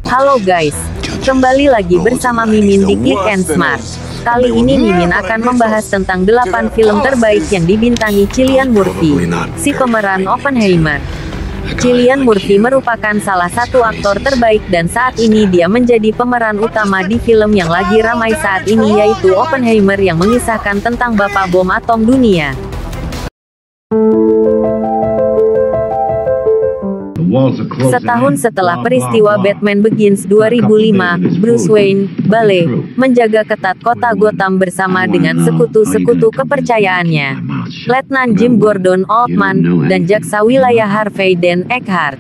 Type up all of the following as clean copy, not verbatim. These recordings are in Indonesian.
Halo guys, kembali lagi bersama Mimin di Click and Smart. Kali ini Mimin akan membahas tentang 8 film terbaik yang dibintangi Cillian Murphy, si pemeran Oppenheimer. Cillian Murphy merupakan salah satu aktor terbaik dan saat ini dia menjadi pemeran utama di film yang lagi ramai saat ini yaitu Oppenheimer yang mengisahkan tentang bapak bom atom dunia. Setahun setelah peristiwa Batman Begins 2005, Bruce Wayne, Bale, menjaga ketat kota Gotham bersama dengan sekutu-sekutu kepercayaannya, Letnan Jim Gordon Oldman, dan jaksa wilayah Harvey Dent Eggert.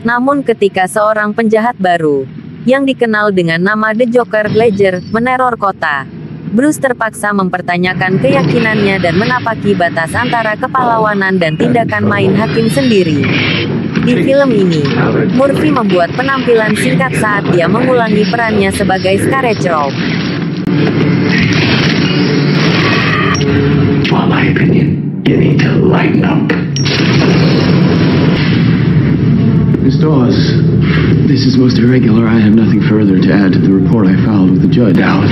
Namun ketika seorang penjahat baru, yang dikenal dengan nama The Joker Ledger, meneror kota, Bruce terpaksa mempertanyakan keyakinannya dan menapaki batas antara kepahlawanan dan tindakan main hakim sendiri. Di film ini, Murphy membuat penampilan singkat saat dia mengulangi perannya sebagai Scarecrow. My opinion, you need to lighten up. Miss Dawes, this is most irregular. I have nothing further to add to the report I filed with the judge. Out.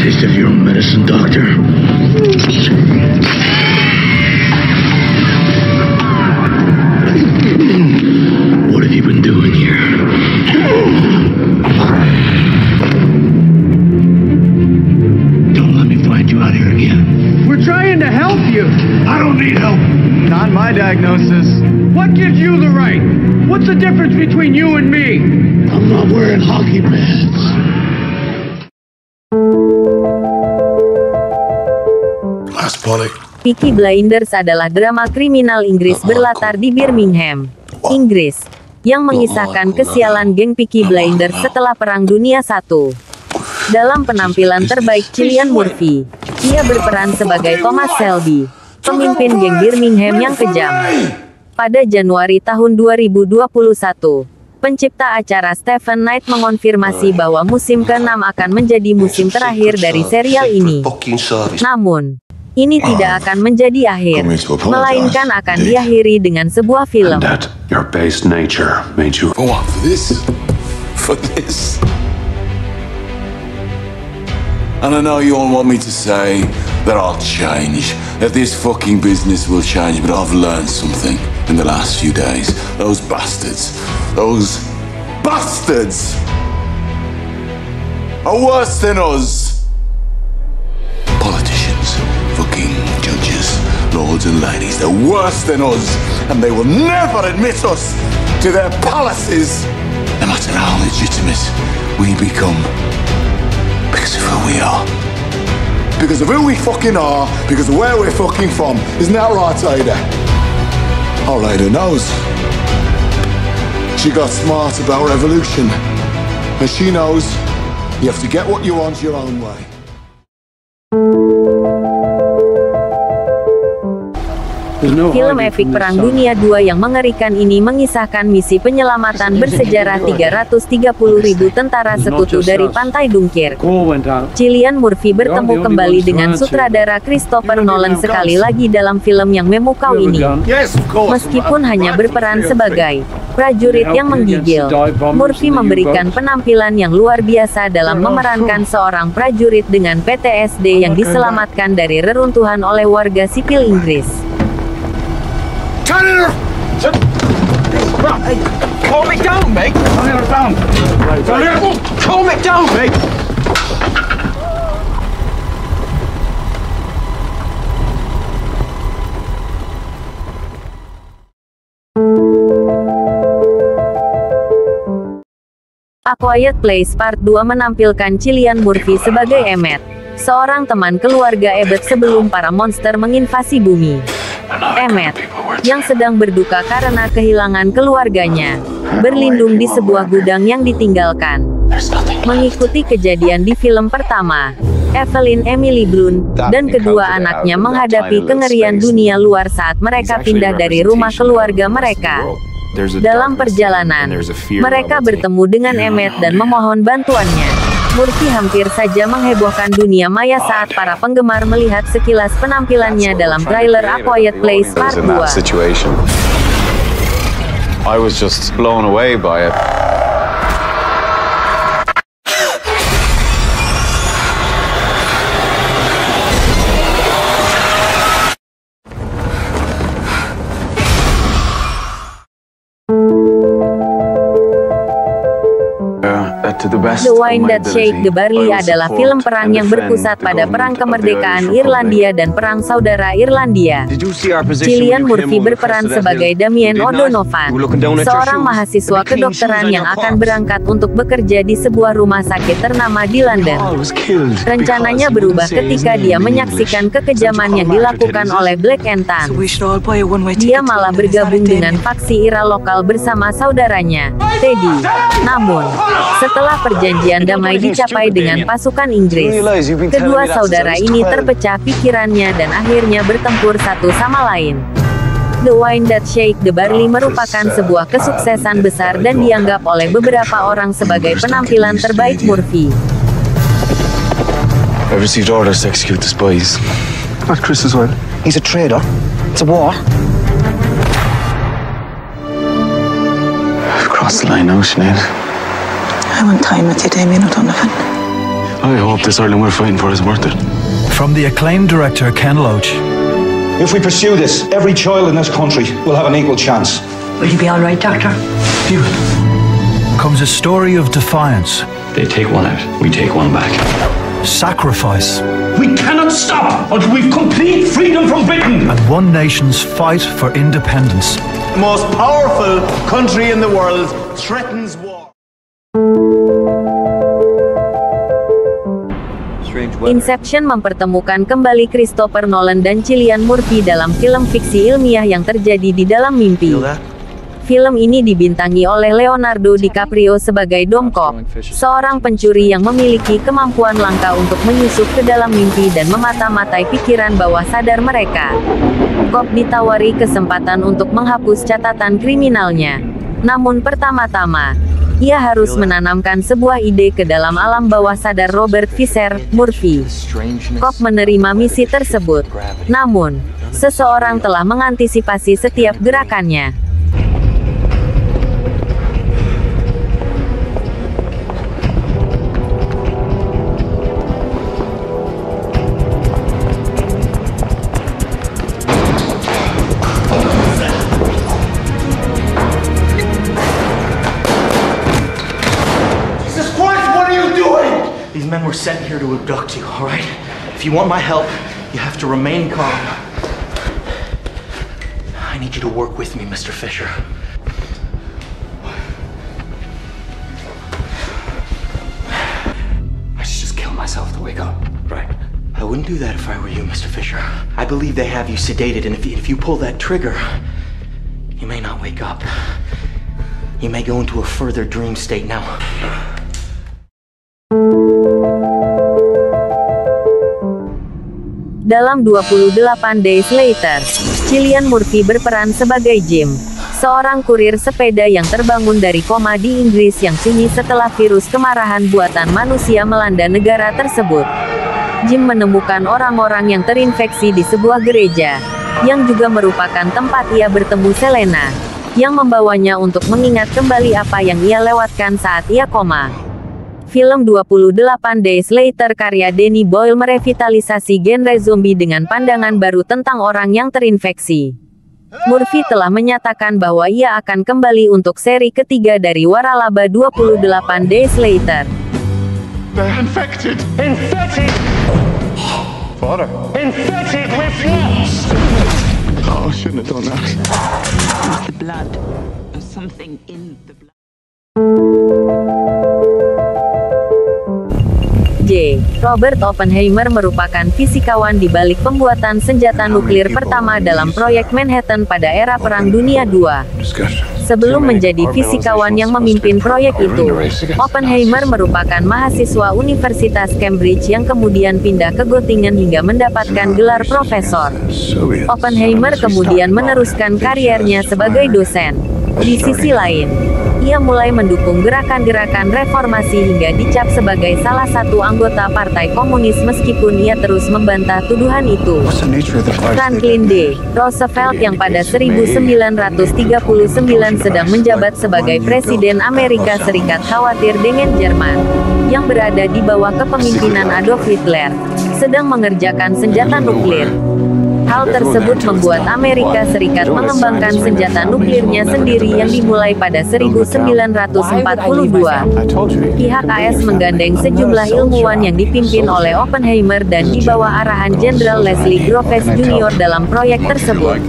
Taste of your medicine, doctor. What have you been doing here? Don't let me find you out here again. We're trying to help you. I don't need help. Not my diagnosis. What gives you the right? What's the difference between you and me? I'm not wearing hockey pads. Last bullet. Peaky Blinders adalah drama kriminal Inggris berlatar di Birmingham, Inggris, yang mengisahkan kesialan geng Peaky Blinders setelah Perang Dunia I. Dalam penampilan terbaik Cillian Murphy, ia berperan sebagai Thomas Shelby, pemimpin geng Birmingham yang kejam. Pada Januari tahun 2021, pencipta acara Stephen Knight mengonfirmasi bahwa musim ke-6 akan menjadi musim terakhir dari serial ini. Namun, ini tidak akan menjadi akhir, melainkan akan diakhiri dengan sebuah film. And I know you all want me to say that I'll change, that this fucking business will change, but I've learned something in the last few days. Those bastards are worse than us. Politicians, fucking judges, lords and ladies, they're worse than us, and they will never admit us to their palaces, no matter how legitimate we become. Because of who we are. Because of who we fucking are. Because of where we're fucking from. Isn't that right, Ada? Our Ada knows. She got smart about revolution. And she knows you have to get what you want your own way. Film epik Perang Dunia II yang mengerikan ini mengisahkan misi penyelamatan bersejarah 330.000 tentara sekutu dari pantai Dunkirk. Cillian Murphy bertemu kembali dengan sutradara Christopher Nolan sekali lagi dalam film yang memukau ini. Meskipun hanya berperan sebagai prajurit yang menggigil, Murphy memberikan penampilan yang luar biasa dalam memerankan seorang prajurit dengan PTSD yang diselamatkan dari reruntuhan oleh warga sipil Inggris. Turn it around! Calm it down, mate! Turn it around! Calm it down, mate! A Quiet Place Part 2 menampilkan Cillian Murphy sebagai Emmett, seorang teman keluarga Abbott sebelum para monster menginvasi bumi. Emmett, yang sedang berduka karena kehilangan keluarganya, berlindung di sebuah gudang yang ditinggalkan. Mengikuti kejadian di film pertama, Evelyn Emily Blunt dan kedua anaknya menghadapi kengerian dunia luar saat mereka pindah dari rumah keluarga mereka. Dalam perjalanan, mereka bertemu dengan Emmett dan memohon bantuannya. Murphy hampir saja menghebohkan dunia maya saat para penggemar melihat sekilas penampilannya dalam trailer A Quiet Place Part 2. I was just blown away by it. The Wind That Shakes the Barley adalah film perang yang berpusat pada Perang Kemerdekaan Irlandia dan Perang Saudara Irlandia. Cillian Murphy berperan sebagai Damien O'Donovan, seorang mahasiswa kedokteran yang akan berangkat untuk bekerja di sebuah rumah sakit ternama di London. Rencananya berubah ketika dia menyaksikan kekejaman yang dilakukan oleh Black and Tan. Dia malah bergabung dengan faksi IRA lokal bersama saudaranya, Teddy. Namun, setelah perjanjian damai dicapai dengan pasukan Inggris, kedua saudara ini terpecah pikirannya dan akhirnya bertempur satu sama lain. The Wind That Shakes the Barley merupakan sebuah kesuksesan besar dan dianggap oleh beberapa orang sebagai penampilan terbaik Murphy. I received orders to execute the spies. Not Chris as well. He's a traitor. It's a war. I've crossed the line now, Sinead. I want time with you, Damien O'Donovan. I hope this Ireland we're fighting for is worth it. From the acclaimed director Ken Loach. If we pursue this, every child in this country will have an equal chance. Will you be all right, Doctor? You will. Comes a story of defiance. They take one out, we take one back. Sacrifice. We cannot stop until we've complete freedom from Britain. And one nation's fight for independence. The most powerful country in the world threatens war. Inception mempertemukan kembali Christopher Nolan dan Cillian Murphy dalam film fiksi ilmiah yang terjadi di dalam mimpi. Film ini dibintangi oleh Leonardo DiCaprio sebagai Dom Cobb, seorang pencuri yang memiliki kemampuan langka untuk menyusup ke dalam mimpi dan memata-matai pikiran bawah sadar mereka. Cobb ditawari kesempatan untuk menghapus catatan kriminalnya. Namun pertama-tama, ia harus menanamkan sebuah ide ke dalam alam bawah sadar Robert Fisher, Murphy. Cobb menerima misi tersebut. Namun, seseorang telah mengantisipasi setiap gerakannya. These men were sent here to abduct you, all right? If you want my help, you have to remain calm. I need you to work with me, Mr. Fisher. I should just kill myself to wake up, right? I wouldn't do that if I were you, Mr. Fisher. I believe they have you sedated, and if you pull that trigger, you may not wake up. You may go into a further dream state now. Dalam 28 Days Later, Cillian Murphy berperan sebagai Jim, seorang kurir sepeda yang terbangun dari koma di Inggris yang sunyi setelah virus kemarahan buatan manusia melanda negara tersebut. Jim menemukan orang-orang yang terinfeksi di sebuah gereja, yang juga merupakan tempat ia bertemu Selena, yang membawanya untuk mengingat kembali apa yang ia lewatkan saat ia koma. Film 28 Days Later karya Danny Boyle merevitalisasi genre zombie dengan pandangan baru tentang orang yang terinfeksi. Murphy telah menyatakan bahwa ia akan kembali untuk seri ketiga dari waralaba 28 Days Later. They're infected! Infected! Father. Infected with what? Oh, I shouldn't have done that. The blood. There's something in the blood. J. Robert Oppenheimer merupakan fisikawan di balik pembuatan senjata nuklir pertama dalam proyek Manhattan pada era Perang Dunia II. Sebelum menjadi fisikawan yang memimpin proyek itu, Oppenheimer merupakan mahasiswa Universitas Cambridge yang kemudian pindah ke Göttingen hingga mendapatkan gelar profesor. Oppenheimer kemudian meneruskan kariernya sebagai dosen. Di sisi lain, Ia mulai mendukung gerakan-gerakan reformasi hingga dicap sebagai salah satu anggota Partai Komunis meskipun ia terus membantah tuduhan itu. Franklin D. Roosevelt yang pada 1939 sedang menjabat sebagai Presiden Amerika Serikat khawatir dengan Jerman, yang berada di bawah kepemimpinan Adolf Hitler, sedang mengerjakan senjata nuklir. Hal tersebut membuat Amerika Serikat mengembangkan senjata nuklirnya sendiri yang dimulai pada 1942. Pihak AS menggandeng sejumlah ilmuwan yang dipimpin oleh Oppenheimer dan di bawah arahan Jenderal Leslie Groves Jr. dalam proyek tersebut.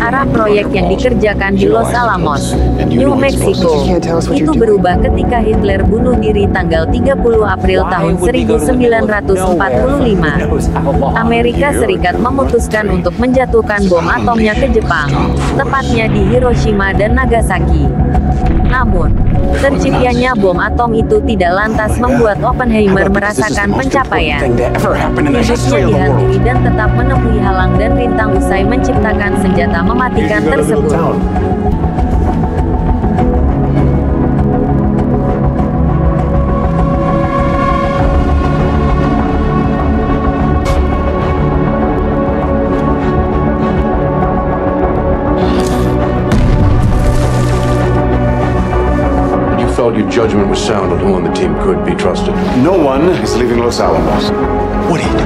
Arah proyek yang dikerjakan di Los Alamos, New Mexico, itu berubah ketika Hitler bunuh diri tanggal 30 April tahun 1945. Amerika Serikat memutuskan untuk menjatuhkan bom atomnya ke Jepang, tepatnya di Hiroshima dan Nagasaki. Namun, terciptanya bom atom itu tidak lantas membuat Oppenheimer merasakan pencapaian. Hidupnya dihantui dan tetap menemui halang dan rintang usai menciptakan senjata mematikan tersebut. Your judgment was sound on who on the team could be trusted. No one is leaving Los Alamos. What are you doing?